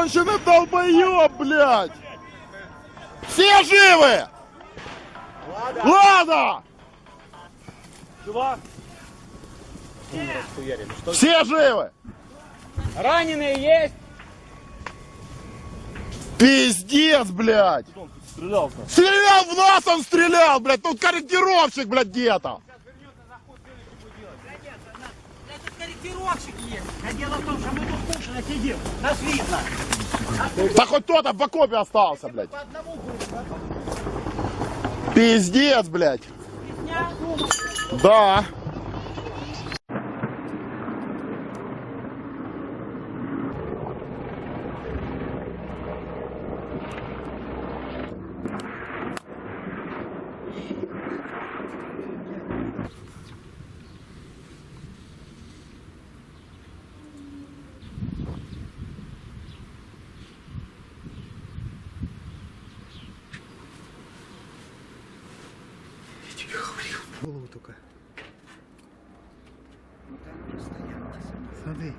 конченый долбоёб, блядь! Все живы? Ладно! Чувак, Все живы? раненые есть? Пиздец, блядь! Стрелял-то. Стрелял в нас, он стрелял, блядь! Тут корректировщик, блядь, где-то! Этот корректировщик есть. А дело в том, что мы тут кушали сидим. Нас видно. Да хоть кто-то в окопе остался, блядь! По одному будем. Пиздец, блядь! Песня? Да! Голову только. Ну там уже стоят. Смотри.